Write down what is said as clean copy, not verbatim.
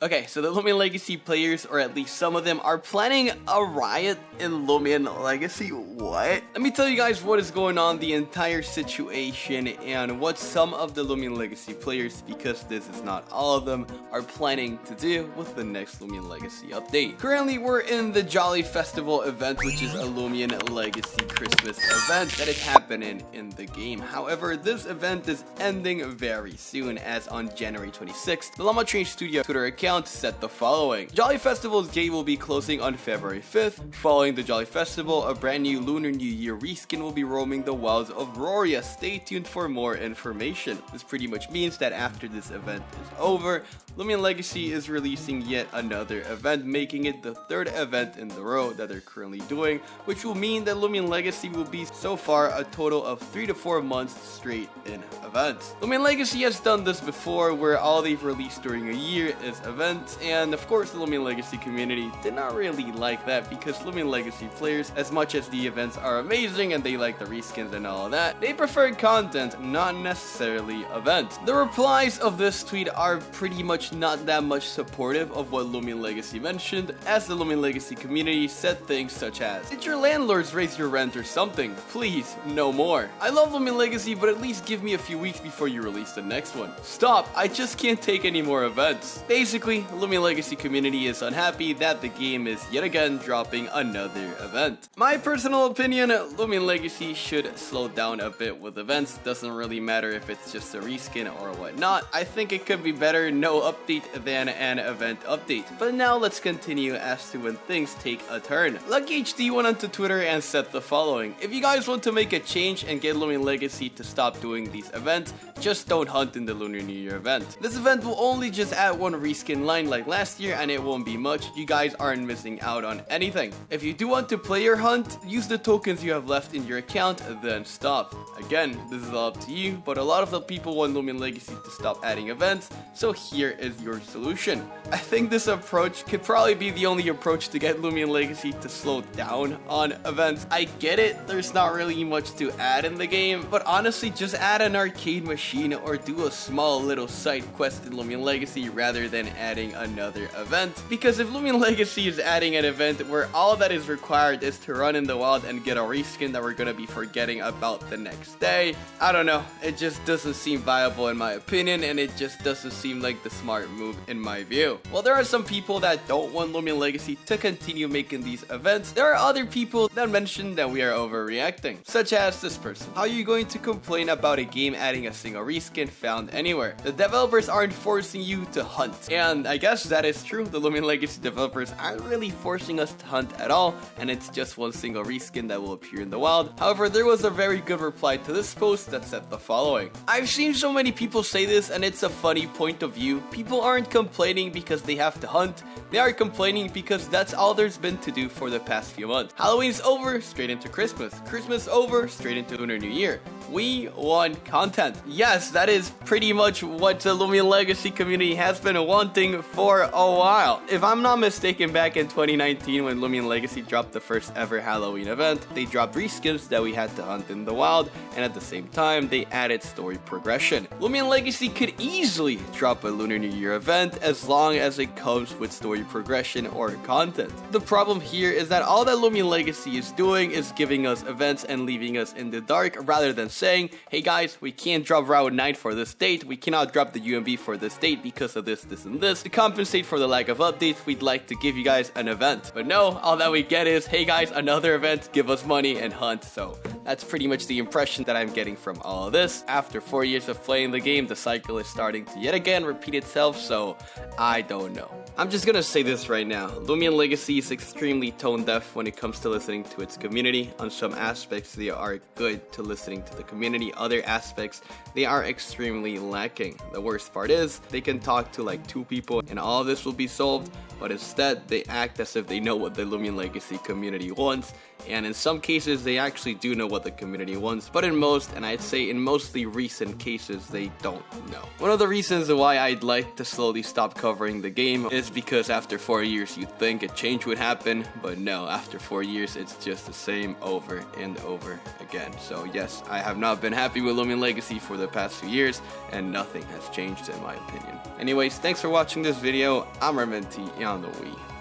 Okay, so the Loomian Legacy players, or at least some of them, are planning a riot in Loomian Legacy. What? Let me tell you guys what is going on, the entire situation, and what some of the Loomian Legacy players, because this is not all of them, are planning to do with the next Loomian Legacy update. Currently, we're in the Jolly Festival event, which is a Loomian Legacy Christmas event that is happening in the game. However, this event is ending very soon, as on January 26th, the Llama Train Studio Twitter account said the following: Jolly Festival's gate will be closing on February 5th. Following the Jolly Festival, a brand new Lunar New Year reskin will be roaming the wilds of Roria. Stay tuned for more information. This pretty much means that after this event is over, Loomian Legacy is releasing yet another event, making it the third event in the row that they're currently doing, which will mean that Loomian Legacy will be so far a total of 3 to 4 months straight in events. Loomian Legacy has done this before, where all they've released during a year is events, and of course the Loomian Legacy community did not really like that, because Loomian Legacy players, as much as the events are amazing and they like the reskins and all of that, they prefer content, not necessarily events. The replies of this tweet are pretty much not that much supportive of what Loomian Legacy mentioned, as the Loomian Legacy community said things such as, "Did your landlords raise your rent or something? Please, no more. I love Loomian Legacy, but at least give me a few weeks before you release the next one. Stop, I just can't take any more events." Basically, Loomian Legacy community is unhappy that the game is yet again dropping another event. My personal opinion, Loomian Legacy should slow down a bit with events. Doesn't really matter if it's just a reskin or whatnot. I think it could be better no update than an event update. But now let's continue as to when things take a turn. Lucky HD went onto Twitter and said the following: "If you guys want to make a change and get Loomian Legacy to stop doing these events, just don't hunt in the Lunar New Year event. This event will only just add one reskin line like last year, and it won't be much. You guys aren't missing out on anything. If you do want to play your hunt, use the tokens you have left in your account, then stop." Again, this is all up to you, but a lot of the people want Loomian Legacy to stop adding events, so here is your solution. I think this approach could probably be the only approach to get Loomian Legacy to slow down on events. I get it, there's not really much to add in the game, but honestly, just add an arcade machine or do a small little side quest in Loomian Legacy rather than adding another event. Because if Loomian Legacy is adding an event where all that is required is to run in the wild and get a reskin that we're gonna be forgetting about the next day, I don't know, it just doesn't seem viable in my opinion, and it just doesn't seem like the smart move in my view. While there are some people that don't want Loomian Legacy to continue making these events, there are other people that mention that we are overreacting, such as this person. "How are you going to complain about a game adding a single reskin found anywhere? The developers aren't forcing you to hunt." And I guess that is true. The Loomian Legacy developers aren't really forcing us to hunt at all, and it's just one single reskin that will appear in the wild. However, there was a very good reply to this post that said the following: "I've seen so many people say this, and it's a funny point of view. People aren't complaining because they have to hunt. They are complaining because that's all there's been to do for the past few months. Halloween's over, straight into Christmas. Christmas over, straight into Lunar New Year. We want content." Yes, that is pretty much what the Loomian Legacy community has been wanting for a while. If I'm not mistaken, back in 2019 when Loomian Legacy dropped the first ever Halloween event, they dropped reskins that we had to hunt in the wild, and at the same time, they added story progression. Loomian Legacy could easily drop a Lunar New Year event as long as it comes with story progression or content. The problem here is that all that Loomian Legacy is doing is giving us events and leaving us in the dark, rather than saying, "Hey guys, we can't drop Route 9 for this date, we cannot drop the UMB for this date because of this, this, and this. To compensate for the lack of updates, we'd like to give you guys an event." But no, all that we get is, "Hey guys, another event, give us money and hunt." So that's pretty much the impression that I'm getting from all of this. After 4 years of playing the game, the cycle is starting to yet again repeat itself, so I don't know. I'm just gonna say this right now. Loomian Legacy is extremely tone deaf when it comes to listening to its community. On some aspects, they are good to listening to the community. Other aspects, they are extremely lacking. The worst part is, they can talk to like 2 people and all of this will be solved. but instead they act as if they know what the Loomian Legacy community wants, and in some cases they actually do know what the community wants, but in most, and I'd say in mostly recent cases, they don't know. One of the reasons why I'd like to slowly stop covering the game is because after 4 years you'd think a change would happen, but no, after 4 years it's just the same over and over again. So yes, I have not been happy with Loomian Legacy for the past few years, and nothing has changed in my opinion. Anyways, thanks for watching this video. I'm Armenti on the Wii.